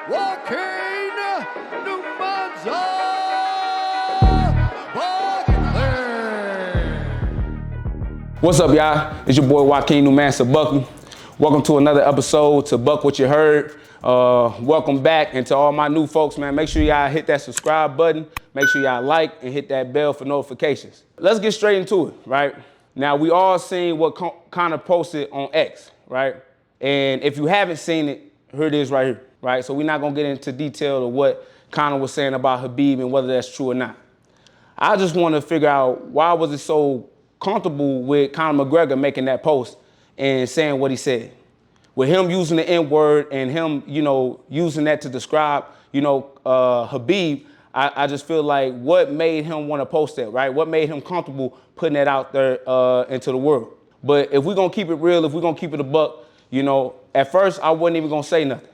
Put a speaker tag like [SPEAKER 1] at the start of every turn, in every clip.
[SPEAKER 1] Joaquin Numanza Buckley.
[SPEAKER 2] What's up, y'all? It's your boy Joaquin Numanza Buckley. Welcome to another episode to Buck What You Heard. Welcome back, and to all my new folks, man, make sure y'all hit that subscribe button. Make sure y'all like and hit that bell for notifications. Let's get straight into it, right? Now, we all seen what Conor posted on X, right? And if you haven't seen it, here it is right here, right? So we're not gonna get into detail of what Conor was saying about Khabib and whether that's true or not. I just want to figure out why was it so comfortable with Conor McGregor making that post and saying what he said. With him using the N-word and him, using that to describe, Khabib, I just feel like what made him want to post that, right? What made him comfortable putting that out there into the world? But if we're going to keep it real, if we're going to keep it a buck, at first I wasn't even going to say nothing.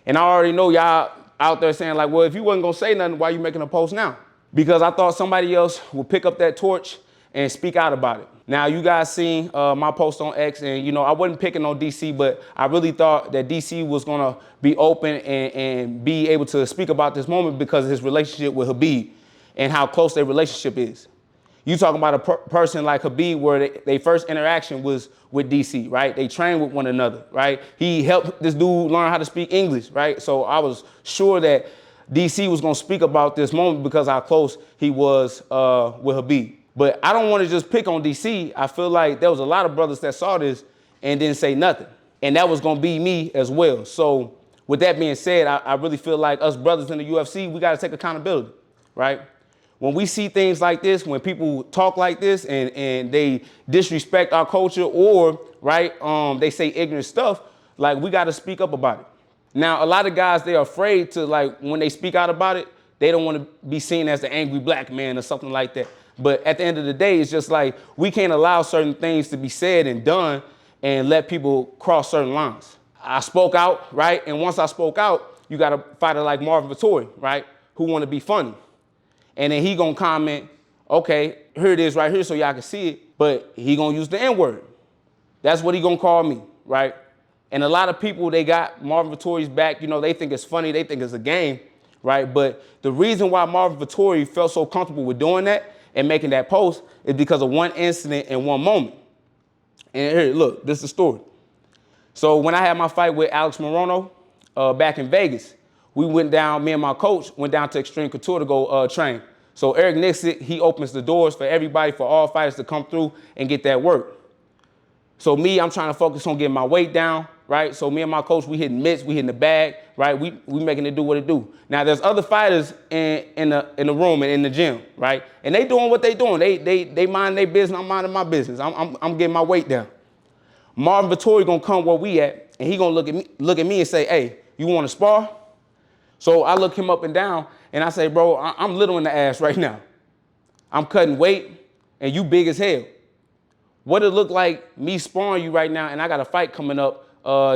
[SPEAKER 2] And I already know y'all out there saying like, well, if you wasn't going to say nothing, why are you making a post now? Because I thought somebody else would pick up that torch and speak out about it. Now, you guys seen my post on X, and I wasn't picking on DC, but I really thought that DC was gonna be open and be able to speak about this moment because of his relationship with Khabib and how close their relationship is. You talking about a person like Khabib where their first interaction was with DC, right? They trained with one another, right? He helped this dude learn how to speak English, right? So I was sure that DC was gonna speak about this moment because how close he was with Khabib. But I don't want to just pick on DC. I feel like there was a lot of brothers that saw this and didn't say nothing. And that was going to be me as well. So with that being said, I really feel like us brothers in the UFC, we got to take accountability, right? When we see things like this, when people talk like this and they disrespect our culture or, right, they say ignorant stuff, like we got to speak up about it. Now, a lot of guys, they're afraid to, like, when they speak out about it, they don't want to be seen as the angry black man or something like that. But at the end of the day, it's just like we can't allow certain things to be said and done and let people cross certain lines. I spoke out, right? And once I spoke out, you got a fighter like Marvin Vettori, right? Who want to be funny. And then he going to comment, okay, here it is right here so y'all can see it, but he going to use the N-word. That's what he going to call me, right? And a lot of people, they got Marvin Vettori's back. They think it's funny. They think it's a game, right? But the reason why Marvin Vettori felt so comfortable with doing that and making that post is because of one incident and one moment. And here, look, this is the story. So when I had my fight with Alex Morono back in Vegas, we went down, me and my coach went down to Extreme Couture to go train. So Eric Nixon, he opens the doors for everybody, for all fighters to come through and get that work. So me, I'm trying to focus on getting my weight down, right? So me and my coach, we hitting mitts, we hitting the bag, right? We making it do what it do. Now there's other fighters in the room and in the gym, right? And they doing what they doing. They mind their business, I'm minding my business. I'm getting my weight down. Marvin Vettori gonna come where we at, and he gonna look at me and say, hey, you wanna spar? So I look him up and down, and I say, bro, I'm little in the ass right now. I'm cutting weight, and you big as hell. What it look like me sparring you right now, and I got a fight coming up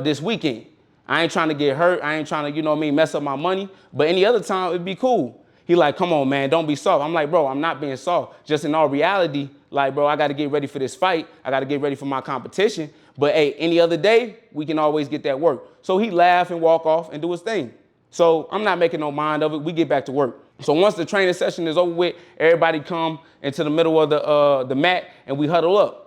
[SPEAKER 2] this weekend. I ain't trying to get hurt. I ain't trying to, mess up my money. But any other time, it'd be cool. He like, come on, man, don't be soft. I'm like, bro, I'm not being soft. Just in all reality, like, bro, I got to get ready for this fight. I got to get ready for my competition. But, hey, any other day, we can always get that work. So he laugh and walk off and do his thing. So I'm not making no mind of it. We get back to work. So once the training session is over with, everybody come into the middle of the mat, and we huddle up.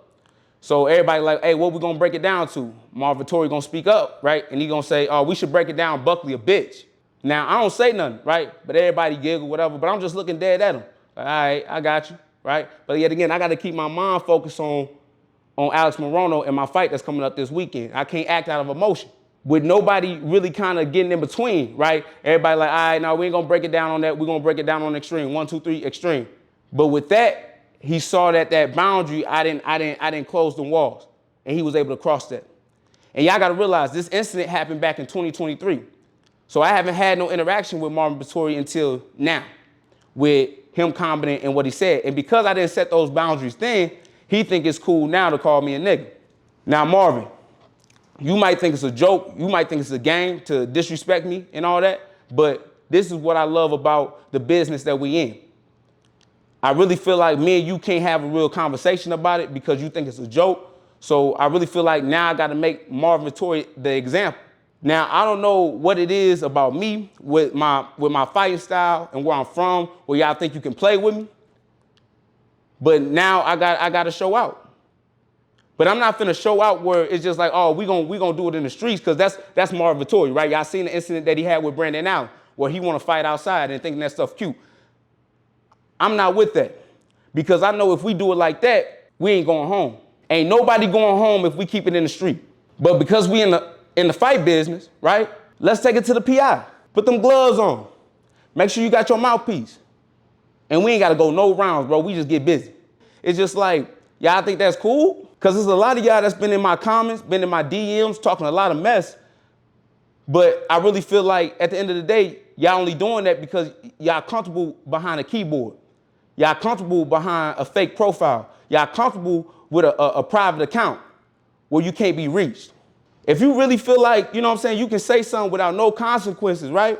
[SPEAKER 2] So everybody like, hey, what we gonna break it down to? Marvin Vettori gonna speak up, right? And he gonna say, oh, we should break it down, Buckley a bitch. Now, I don't say nothing, right? But everybody giggle, whatever, but I'm just looking dead at him. Like, all right, I got you, right? But yet again, I gotta keep my mind focused on Alex Morono and my fight that's coming up this weekend. I can't act out of emotion. With nobody really kind of getting in between, right? Everybody like, all right, no, we ain't gonna break it down on that. We're gonna break it down on extreme, 1, 2, 3, extreme. But with that, he saw that boundary, I didn't close the walls, and he was able to cross that. And y'all gotta realize this incident happened back in 2023. So I haven't had no interaction with Marvin Vettori until now with him commenting and what he said. And because I didn't set those boundaries then, he think it's cool now to call me a nigga. Now, Marvin, you might think it's a joke, you might think it's a game to disrespect me and all that, but this is what I love about the business that we in. I really feel like me and you can't have a real conversation about it because you think it's a joke. So I really feel like now I got to make Marvin Vettori the example. Now, I don't know what it is about me with my fighting style and where I'm from, where y'all think you can play with me. But now I got to show out. But I'm not finna show out where it's just like, oh, we gonna do it in the streets, because that's Marvin Vettori, right? Y'all seen the incident that he had with Brandon Allen, where he want to fight outside and thinking that stuff cute. I'm not with that, because I know if we do it like that, we ain't going home. Ain't nobody going home if we keep it in the street. But because we in the fight business, right? Let's take it to the PI. Put them gloves on. Make sure you got your mouthpiece. And we ain't got to go no rounds, bro. We just get busy. It's just like, y'all think that's cool? Because there's a lot of y'all that's been in my comments, been in my DMs, talking a lot of mess. But I really feel like at the end of the day, y'all only doing that because y'all comfortable behind a keyboard. Y'all comfortable behind a fake profile. Y'all comfortable with a private account where you can't be reached. If you really feel like, you know what I'm saying, you can say something without no consequences, right?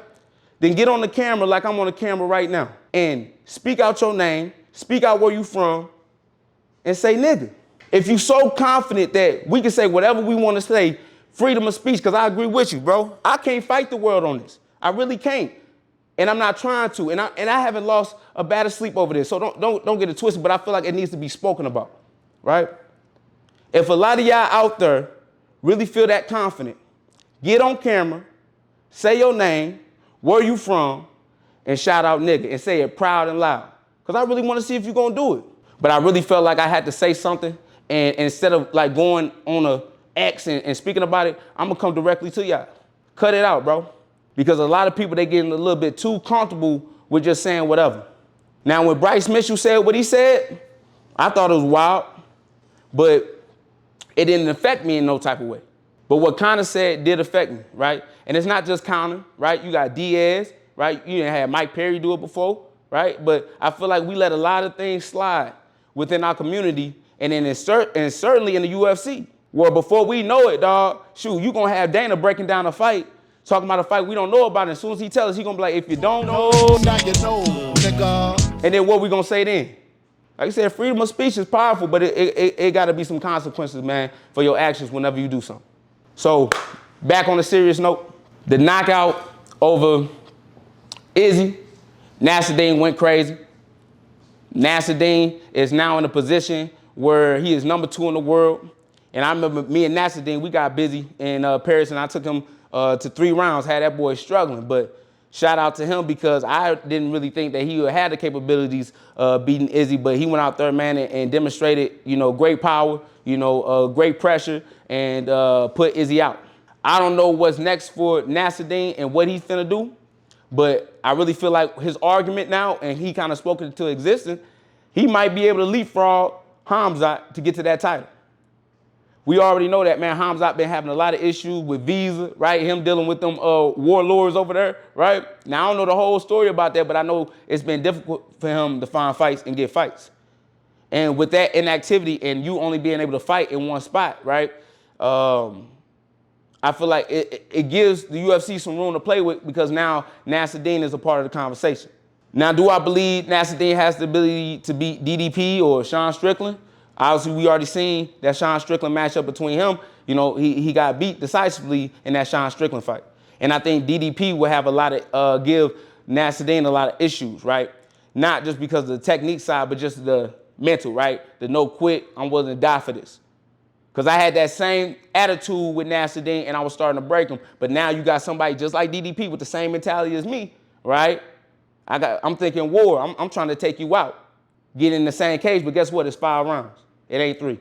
[SPEAKER 2] Then get on the camera like I'm on the camera right now and speak out your name, speak out where you from, and say nigga. If you so confident that we can say whatever we want to say, freedom of speech, because I agree with you, bro. I can't fight the world on this. I really can't. And I'm not trying to. And I haven't lost a bad of sleep over this. So don't get it twisted, but I feel like it needs to be spoken about, right? If a lot of y'all out there really feel that confident, get on camera, say your name, where you from, and shout out nigga, and say it proud and loud. Because I really want to see if you're going to do it. But I really felt like I had to say something, and instead of like going on a X and speaking about it, I'm going to come directly to y'all. Cut it out, bro. Because a lot of people, they getting a little bit too comfortable with just saying whatever. Now, when Bryce Mitchell said what he said, I thought it was wild, but it didn't affect me in no type of way. But what Conor said did affect me, right? And it's not just Conor, right? You got Diaz, right? You didn't have Mike Perry do it before, right? But I feel like we let a lot of things slide within our community, and then certainly in the UFC, where before we know it, dog, shoot, you gonna have Dana breaking down a fight, talking about a fight we don't know about, and as soon as he tells us, he gonna be like, if you don't know,
[SPEAKER 1] Now you know, nigga.
[SPEAKER 2] and then what we gonna say then? Like I said, freedom of speech is powerful, but it gotta be some consequences, man, for your actions whenever you do something. So, back on a serious note, the knockout over Izzy, Nasruddin went crazy. Nasruddin is now in a position where he is number 2 in the world. And I remember me and Nasruddin, we got busy in Paris, and I took him to 3 rounds, had that boy struggling. But shout out to him, because I didn't really think that he would have the capabilities beating Izzy, but he went out there, man, and demonstrated, you know, great power, you know, great pressure, and put Izzy out. I don't know what's next for Nasruddin and what he's finna do, but I really feel like his argument now, and he kind of spoke it into existence, he might be able to leapfrog Hamzat to get to that title. We already know that, man. Hamzat been having a lot of issues with visa, right? Him dealing with them warlords over there, right? Now, I don't know the whole story about that, but I know it's been difficult for him to find fights and get fights. And with that inactivity and you only being able to fight in one spot, right? I feel like it gives the UFC some room to play with, because now Nasruddin is a part of the conversation. Now, do I believe Nasruddin has the ability to beat DDP or Sean Strickland? Obviously, we already seen that Sean Strickland matchup between him. You know, he got beat decisively in that Sean Strickland fight. And I think DDP will have a lot of, give Nasruddin a lot of issues, right? Not just because of the technique side, but just the mental, right? The no quit, I'm willing to die for this. Because I had that same attitude with Nasruddin, and I was starting to break him. But now you got somebody just like DDP with the same mentality as me, right? I'm thinking war. I'm trying to take you out. Get in the same cage, but guess what? It's 5 rounds. It ain't 3.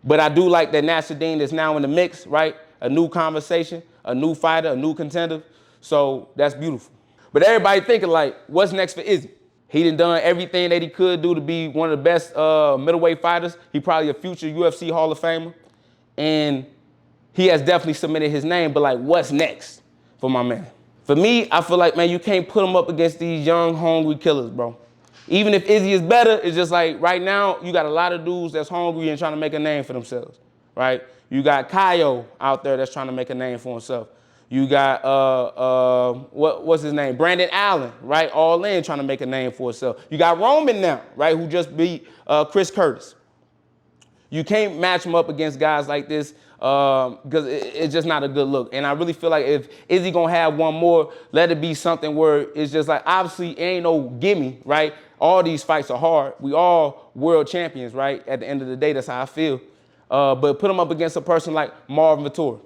[SPEAKER 2] But I do like that Nasruddin is now in the mix, right? A new conversation, a new fighter, a new contender. So that's beautiful. But everybody thinking like, what's next for Izzy? He done everything that he could do to be one of the best middleweight fighters. He probably a future UFC Hall of Famer. And he has definitely submitted his name, but like, what's next for my man? For me, I feel like, man, you can't put him up against these young, hungry killers, bro. Even if Izzy is better, it's just like right now, you got a lot of dudes that's hungry and trying to make a name for themselves, right? You got Kyle out there that's trying to make a name for himself. You got, what's his name? Brandon Allen, right? All in trying to make a name for himself. You got Roman now, right? Who just beat Chris Curtis. You can't match him up against guys like this because it's just not a good look. And I really feel like if Izzy gonna have one more, let it be something where it's just like, obviously it ain't no gimme, right? All these fights are hard. We all world champions, right? At the end of the day, that's how I feel. But put him up against a person like Marvin Vettori,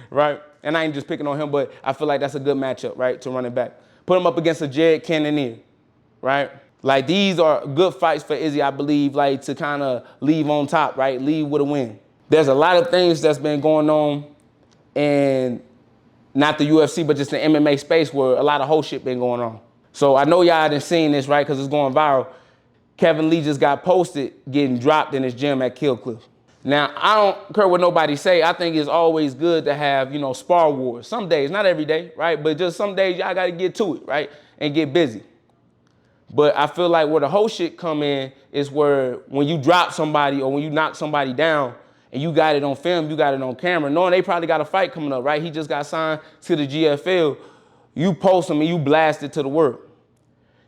[SPEAKER 2] right? And I ain't just picking on him, but I feel like that's a good matchup, right, to run it back. Put him up against a Jared Cannonier, right? Like, these are good fights for Izzy, I believe, like, to kind of leave on top, right? Leave with a win. There's a lot of things that's been going on in not the UFC, but just the MMA space where a lot of whole shit been going on. So I know y'all done seen this, right, because it's going viral. Kevin Lee just got posted getting dropped in his gym at Kill Cliff. Now, I don't care what nobody say. I think it's always good to have, spar wars. Some days, not every day, right? But just some days y'all got to get to it, right? And get busy. But I feel like where the whole shit come in is where when you drop somebody or when you knock somebody down and you got it on film, you got it on camera, knowing they probably got a fight coming up, right? He just got signed to the GFL. You post him and you blast it to the world.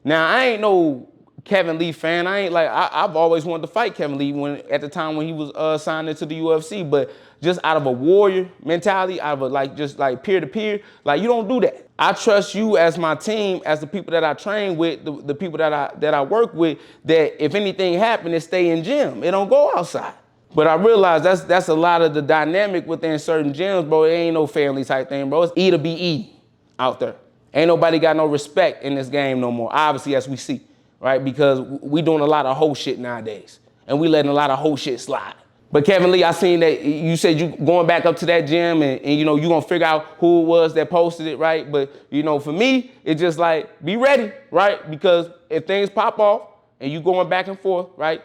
[SPEAKER 2] Now, I ain't no Kevin Lee fan. I've always wanted to fight Kevin Lee at the time when he was signed into the UFC, but just out of a warrior mentality, out of a peer to peer, you don't do that. I trust you as my team, as the people that I train with, the people that I work with, that if anything happens, it stay in gym. It don't go outside. But I realize that's a lot of the dynamic within certain gyms, bro. It ain't no family type thing, bro. It's E to be E out there. Ain't nobody got no respect in this game no more, obviously, as we see. Right? Because we doing a lot of whole shit nowadays. And we letting a lot of whole shit slide. But Kevin Lee, I seen that you said you going back up to that gym and you gonna figure out who it was that posted it, right? But for me, it's just like, be ready, right? Because if things pop off and you going back and forth, right?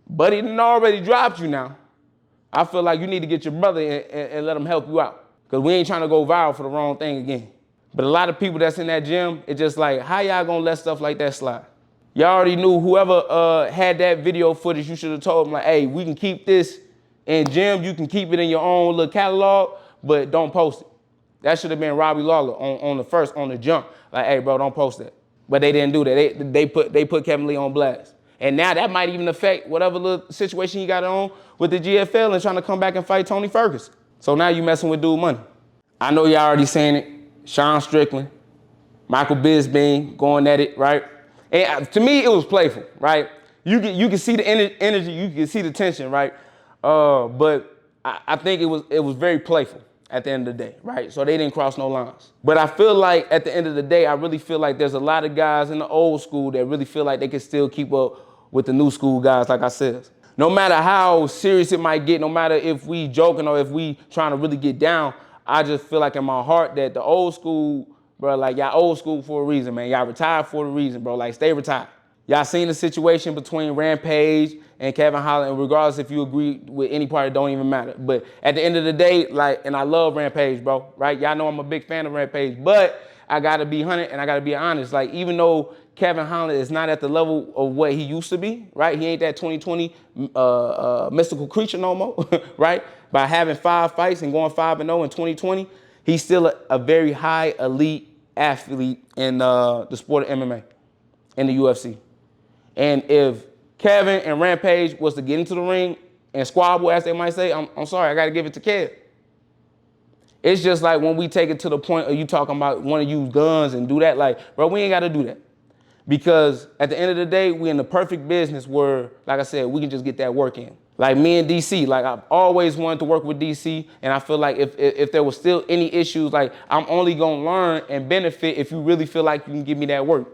[SPEAKER 2] Buddy done already dropped you now. I feel like you need to get your brother and let him help you out. Because we ain't trying to go viral for the wrong thing again. But a lot of people that's in that gym, it's just like, how y'all gonna let stuff like that slide? Y'all already knew whoever had that video footage, you should have told them, like, hey, we can keep this in gym, you can keep it in your own little catalog, but don't post it. That should have been Robbie Lawler on the jump. Like, hey, bro, don't post that. But they didn't do that. They put Kevin Lee on blast. And now that might even affect whatever little situation he got on with the GFL and trying to come back and fight Tony Ferguson. So now you messing with dude money. I know y'all already seen it. Sean Strickland, Michael Bisping going at it, right? And to me, it was playful, right? You can see the energy, you can see the tension, right? But I think it was very playful at the end of the day, right? So they didn't cross no lines. But I feel like at the end of the day, I really feel like there's a lot of guys in the old school that really feel like they can still keep up with the new school guys, like I said. No matter how serious it might get, no matter if we joking or if we trying to really get down, I just feel like in my heart that the old school, bro, like y'all old school for a reason, man. Y'all retired for a reason, bro. Like, stay retired. Y'all seen the situation between Rampage and Kevin Holland, regardless if you agree with any part, it don't even matter. But at the end of the day, and I love Rampage, bro, right? Y'all know I'm a big fan of Rampage, but I gotta be 100 and I gotta be honest. Like, even though Kevin Holland is not at the level of what he used to be, right? He ain't that 2020 mystical creature no more, right? By having 5 fights and going 5-0 in 2020, he's still a very high elite athlete in the sport of MMA, in the UFC. And if Kevin and Rampage was to get into the ring and squabble, as they might say, I'm sorry, I gotta give it to Kev. It's just like when we take it to the point of you talking about want to use guns and do that, like, bro, we ain't gotta do that. Because at the end of the day, we in the perfect business where, like I said, we can just get that work in. Like me and DC, like I've always wanted to work with DC, and I feel like if there was still any issues, like I'm only gonna learn and benefit if you really feel like you can give me that work.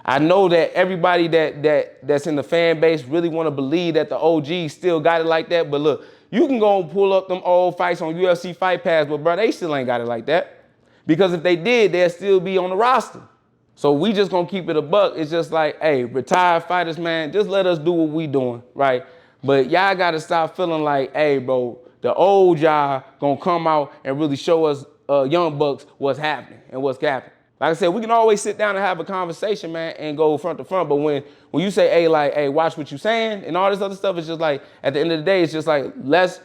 [SPEAKER 2] I know that everybody that's in the fan base really want to believe that the OGs still got it like that, but look, you can go and pull up them old fights on UFC Fight Pass, but bro, they still ain't got it like that. Because if they did, they'd still be on the roster. So we just gonna keep it a buck. It's just like, hey, retired fighters, man, just let us do what we doing, right? But y'all gotta stop feeling like, hey, bro, the old y'all gonna come out and really show us young bucks what's happening and what's happening. Like I said, we can always sit down and have a conversation, man, and go front to front. But when you say, hey, watch what you saying and all this other stuff, it's just like, at the end of the day, it's just like, let's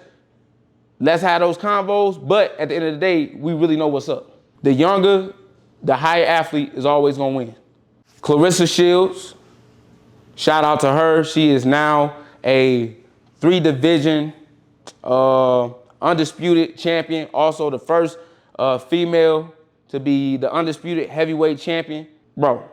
[SPEAKER 2] have those convos. But at the end of the day, we really know what's up. The younger, the higher athlete is always gonna win. Claressa Shields, shout out to her. She is now a 3-division undisputed champion, also the first female to be the undisputed heavyweight champion. Bro,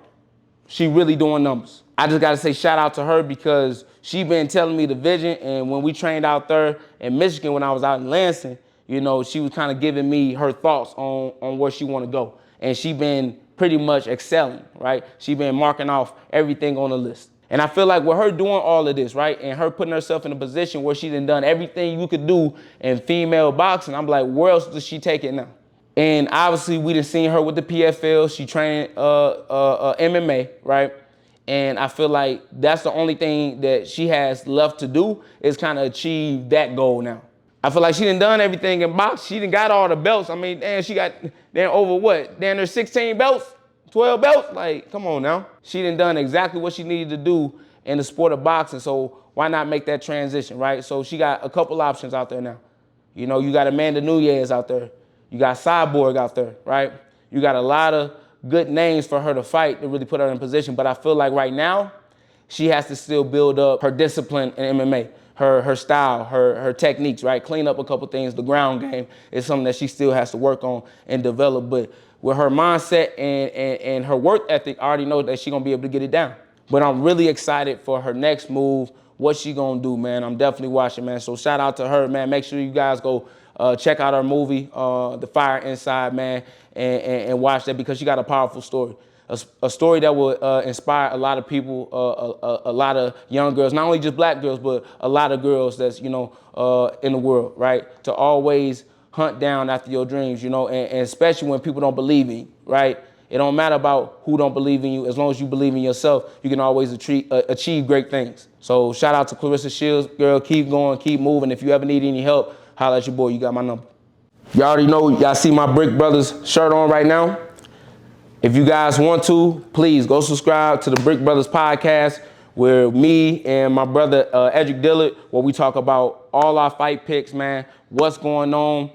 [SPEAKER 2] she really doing numbers. I just gotta say shout out to her because she been telling me the vision, and when we trained out there in Michigan, when I was out in Lansing, you know, she was kind of giving me her thoughts on where she wanna go. And she been pretty much excelling, right? She been marking off everything on the list. And I feel like with her doing all of this, right, and her putting herself in a position where she done everything you could do in female boxing, I'm like, where else does she take it now? And obviously, we done seen her with the PFL. She trained MMA, right? And I feel like that's the only thing that she has left to do is kind of achieve that goal now. I feel like she done everything in box. She done got all the belts. I mean, damn, she got over what? Damn, there's 16 belts, 12 belts. Like, come on now. She done exactly what she needed to do in the sport of boxing. So why not make that transition, right? So she got a couple options out there now. You know, you got Amanda Nunes out there. You got Cyborg out there, right? You got a lot of good names for her to fight to really put her in position. But I feel like right now, she has to still build up her discipline in MMA, her style, her techniques, right? Clean up a couple things. The ground game is something that she still has to work on and develop. But with her mindset and her work ethic, I already know that she's gonna be able to get it down. But I'm really excited for her next move, what she gonna do, man. I'm definitely watching, man. So shout out to her, man. Make sure you guys go check out her movie, The Fire Inside, man, and watch that because she got a powerful story. A story that will inspire a lot of people, a lot of young girls, not only just black girls, but a lot of girls that's, you know, in the world, right? To always hunt down after your dreams, you know, and especially when people don't believe in you, right? It don't matter about who don't believe in you. As long as you believe in yourself, you can always achieve great things. So shout out to Claressa Shields. Girl, keep going, keep moving. If you ever need any help, holla at your boy. You got my number. Y'all already know, y'all see my Brick Brothers shirt on right now. If you guys want to, please go subscribe to the Brick Brothers podcast, where me and my brother Edric Dillard, where we talk about all our fight picks, man, what's going on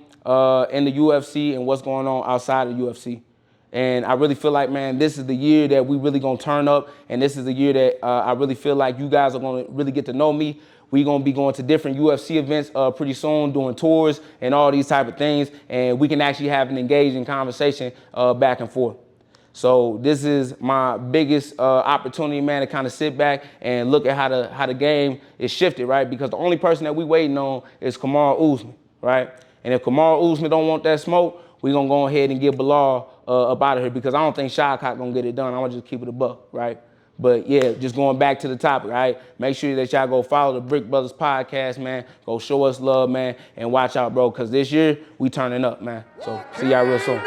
[SPEAKER 2] in the UFC and what's going on outside of the UFC. And I really feel like, man, this is the year that we really gonna turn up, and this is the year that I really feel like you guys are gonna really get to know me. We're gonna be going to different UFC events pretty soon, doing tours and all these type of things, and we can actually have an engaging conversation back and forth. So this is my biggest opportunity, man, to kind of sit back and look at how the game is shifted, right? Because the only person that we waiting on is Kamaru Usman, right? And if Kamaru Usman don't want that smoke, we're gonna go ahead and get Bellow up out of here, because I don't think Shycock gonna get it done. I'm gonna just keep it a buck, right? But yeah, just going back to the topic, right? Make sure that y'all go follow the Brick Brothers podcast, man. Go show us love, man, and watch out, bro, because this year we turning up, man. So see y'all real soon.